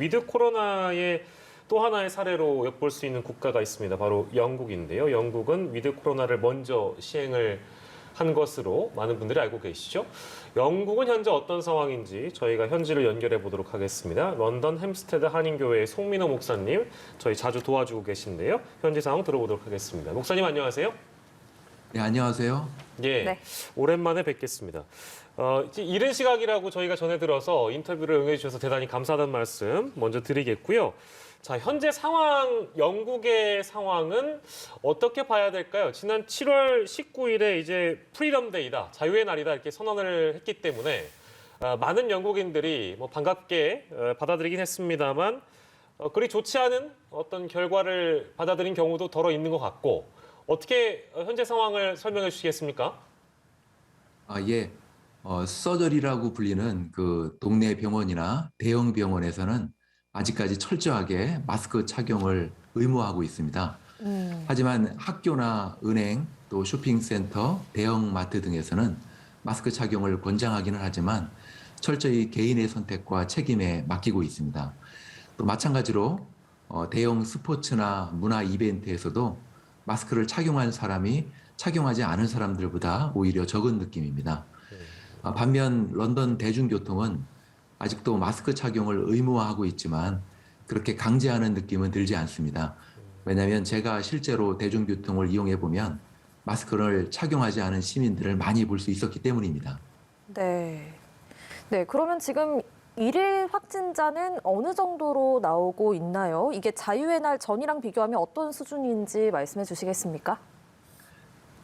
위드 코로나의 또 하나의 사례로 엿볼 수 있는 국가가 있습니다. 바로 영국인데요. 영국은 위드 코로나를 먼저 시행을 한 것으로 많은 분들이 알고 계시죠. 영국은 현재 어떤 상황인지 저희가 현지를 연결해 보도록 하겠습니다. 런던 햄스테드 한인교회의 송민호 목사님, 저희 자주 도와주고 계신데요. 현지 상황 들어보도록 하겠습니다. 목사님 안녕하세요. 네, 안녕하세요. 예, 네. 오랜만에 뵙겠습니다. 이른 시각이라고 저희가 전해 들어서 인터뷰를 응해 주셔서 대단히 감사하다는 말씀 먼저 드리겠고요. 자, 현재 상황, 영국의 상황은 어떻게 봐야 될까요? 지난 7월 19일에 이제 프리덤 데이다, 자유의 날이다 이렇게 선언을 했기 때문에 많은 영국인들이 뭐 반갑게 받아들이긴 했습니다만 그리 좋지 않은 어떤 결과를 받아들인 경우도 더러 있는 것 같고 어떻게 현재 상황을 설명해 주시겠습니까? 예. 서저리라고 불리는 그 동네 병원이나 대형 병원에서는 아직까지 철저하게 마스크 착용을 의무화하고 있습니다. 하지만 학교나 은행, 또 쇼핑센터, 대형마트 등에서는 마스크 착용을 권장하기는 하지만 철저히 개인의 선택과 책임에 맡기고 있습니다. 또 마찬가지로 대형 스포츠나 문화 이벤트에서도 마스크를 착용한 사람이 착용하지 않은 사람들보다 오히려 적은 느낌입니다. 반면 런던 대중교통은 아직도 마스크 착용을 의무화하고 있지만 그렇게 강제하는 느낌은 들지 않습니다. 왜냐하면 제가 실제로 대중교통을 이용해 보면 마스크를 착용하지 않은 시민들을 많이 볼 수 있었기 때문입니다. 네. 네, 그러면 지금 일일 확진자는 어느 정도로 나오고 있나요? 이게 자유의 날 전이랑 비교하면 어떤 수준인지 말씀해 주시겠습니까?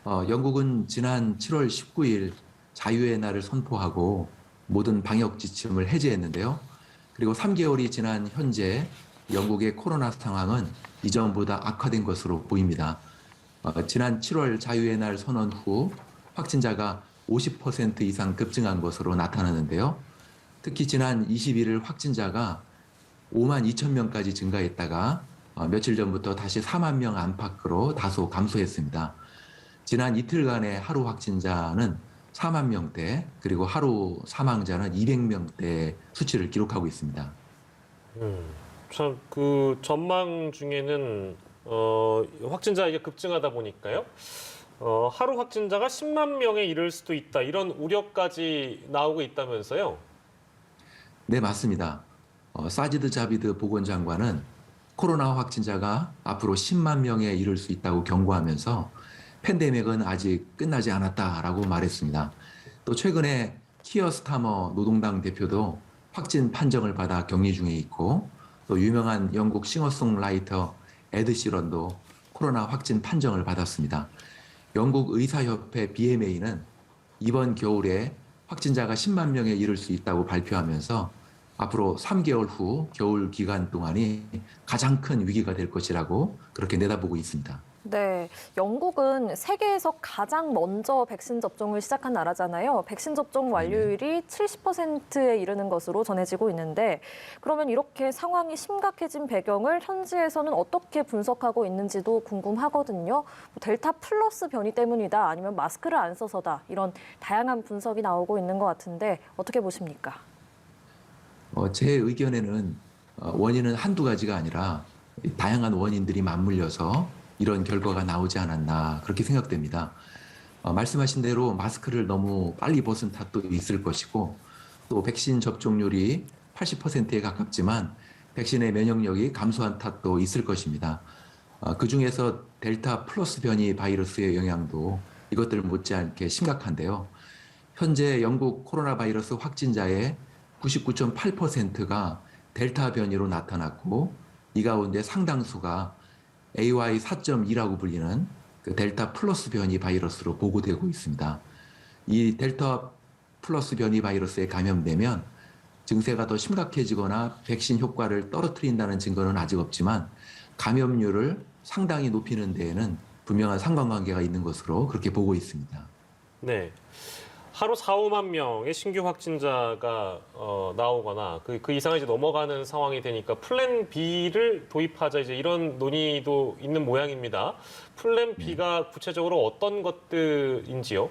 영국은 지난 7월 19일 자유의 날을 선포하고 모든 방역 지침을 해제했는데요. 그리고 3개월이 지난 현재 영국의 코로나 상황은 이전보다 악화된 것으로 보입니다. 지난 7월 자유의 날 선언 후 확진자가 50% 이상 급증한 것으로 나타나는데요. 특히 지난 21일 확진자가 5만 2천 명까지 증가했다가 며칠 전부터 다시 4만 명 안팎으로 다소 감소했습니다. 지난 이틀간의 하루 확진자는 4만 명대, 그리고 하루 사망자는 200명대 수치를 기록하고 있습니다. 참 그 전망 중에는 확진자 이게 급증하다 보니까요. 하루 확진자가 10만 명에 이를 수도 있다 이런 우려까지 나오고 있다면서요. 네, 맞습니다. 사지드 자비드 보건장관은 코로나 확진자가 앞으로 10만 명에 이를 수 있다고 경고하면서 팬데믹은 아직 끝나지 않았다라고 말했습니다. 또 최근에 키어 스타머 노동당 대표도 확진 판정을 받아 격리 중에 있고 또 유명한 영국 싱어송라이터 에드 시런도 코로나 확진 판정을 받았습니다. 영국 의사협회 BMA는 이번 겨울에 확진자가 10만 명에 이를 수 있다고 발표하면서 앞으로 3개월 후 겨울 기간 동안이 가장 큰 위기가 될 것이라고 그렇게 내다보고 있습니다. 네, 영국은 세계에서 가장 먼저 백신 접종을 시작한 나라잖아요. 백신 접종 완료율이 70%에 이르는 것으로 전해지고 있는데 그러면 이렇게 상황이 심각해진 배경을 현지에서는 어떻게 분석하고 있는지도 궁금하거든요. 델타 플러스 변이 때문이다 아니면 마스크를 안 써서다 이런 다양한 분석이 나오고 있는 것 같은데 어떻게 보십니까? 제 의견에는 원인은 한두 가지가 아니라 다양한 원인들이 맞물려서 이런 결과가 나오지 않았나 그렇게 생각됩니다. 말씀하신 대로 마스크를 너무 빨리 벗은 탓도 있을 것이고 또 백신 접종률이 80%에 가깝지만 백신의 면역력이 감소한 탓도 있을 것입니다. 그중에서 델타 플러스 변이 바이러스의 영향도 이것들 못지않게 심각한데요. 현재 영국 코로나 바이러스 확진자의 99.8%가 델타 변이로 나타났고 이 가운데 상당수가 AY 4.2라고 불리는 그 델타 플러스 변이 바이러스로 보고되고 있습니다. 이 델타 플러스 변이 바이러스에 감염되면 증세가 더 심각해지거나 백신 효과를 떨어뜨린다는 증거는 아직 없지만 감염률을 상당히 높이는 데에는 분명한 상관관계가 있는 것으로 그렇게 보고 있습니다. 네. 하루 4, 5만 명의 신규 확진자가 나오거나 그 이상을 이제 넘어가는 상황이 되니까 플랜 B를 도입하자 이제 이런 논의도 있는 모양입니다. 플랜 B가 구체적으로 어떤 것들인지요?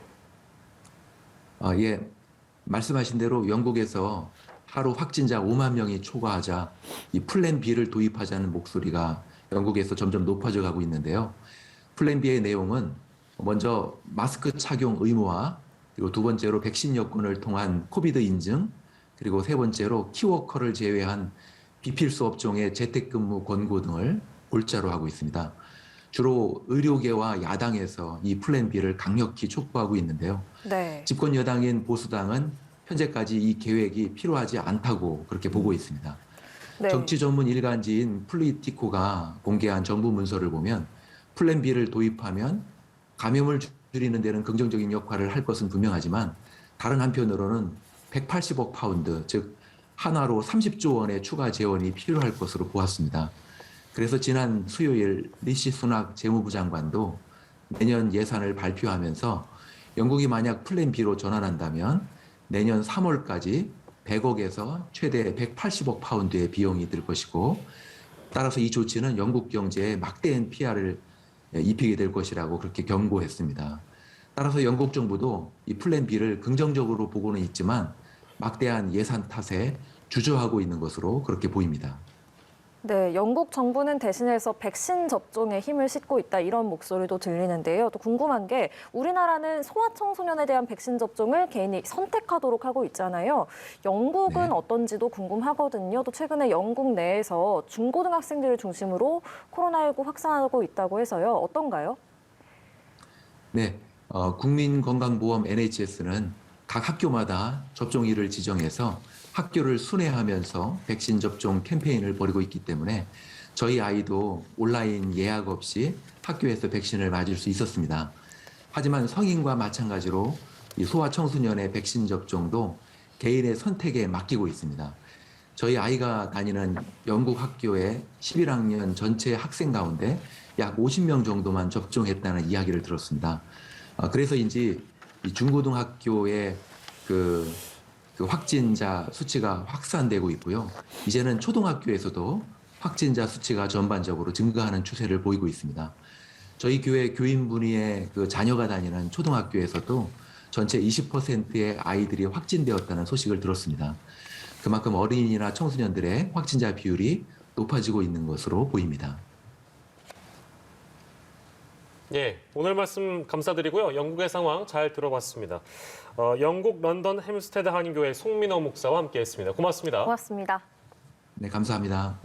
예, 말씀하신 대로 영국에서 하루 확진자 5만 명이 초과하자 이 플랜 B를 도입하자는 목소리가 영국에서 점점 높아져 가고 있는데요. 플랜 B의 내용은 먼저 마스크 착용 의무화, 그리고 두 번째로 백신 여권을 통한 코비드 인증, 그리고 세 번째로 키워커를 제외한 비필수 업종의 재택근무 권고 등을 골자로 하고 있습니다. 주로 의료계와 야당에서 이 플랜 B를 강력히 촉구하고 있는데요. 네. 집권 여당인 보수당은 현재까지 이 계획이 필요하지 않다고 그렇게 보고 있습니다. 네. 정치 전문 일간지인 폴리티코가 공개한 정부 문서를 보면 플랜 B를 도입하면 감염을 줄이는 데는 긍정적인 역할을 할 것은 분명하지만 다른 한편으로는 180억 파운드, 즉 한화로 30조 원의 추가 재원이 필요할 것으로 보았습니다. 그래서 지난 수요일 리시 수낙 재무부 장관도 내년 예산을 발표하면서 영국이 만약 플랜 B로 전환한다면 내년 3월까지 100억에서 최대 180억 파운드의 비용이 들 것이고, 따라서 이 조치는 영국 경제에 막대한 피해를 입히게 될 것이라고 그렇게 경고했습니다. 따라서 영국 정부도 이 플랜 B를 긍정적으로 보고는 있지만 막대한 예산 탓에 주저하고 있는 것으로 그렇게 보입니다. 네, 영국 정부는 대신해서 백신 접종에 힘을 싣고 있다 이런 목소리도 들리는데요. 또 궁금한 게 우리나라는 소아청소년에 대한 백신 접종을 개인이 선택하도록 하고 있잖아요. 영국은 네. 어떤지도 궁금하거든요. 또 최근에 영국 내에서 중고등학생들을 중심으로 코로나19 확산하고 있다고 해서요. 어떤가요? 네, 국민건강보험 NHS는 각 학교마다 접종일을 지정해서 학교를 순회하면서 백신 접종 캠페인을 벌이고 있기 때문에 저희 아이도 온라인 예약 없이 학교에서 백신을 맞을 수 있었습니다. 하지만 성인과 마찬가지로 이 소아청소년의 백신 접종도 개인의 선택에 맡기고 있습니다. 저희 아이가 다니는 영국 학교의 11학년 전체 학생 가운데 약 50명 정도만 접종했다는 이야기를 들었습니다. 그래서인지 이 중고등학교의 그 확진자 수치가 확산되고 있고요. 이제는 초등학교에서도 확진자 수치가 전반적으로 증가하는 추세를 보이고 있습니다. 저희 교회 교인분의 그 자녀가 다니는 초등학교에서도 전체 20%의 아이들이 확진되었다는 소식을 들었습니다. 그만큼 어린이나 청소년들의 확진자 비율이 높아지고 있는 것으로 보입니다. 예, 오늘 말씀 감사드리고요. 영국의 상황 잘 들어봤습니다. 영국 런던 햄스테드 한인교회 송민호 목사와 함께했습니다. 고맙습니다. 고맙습니다. 네, 감사합니다.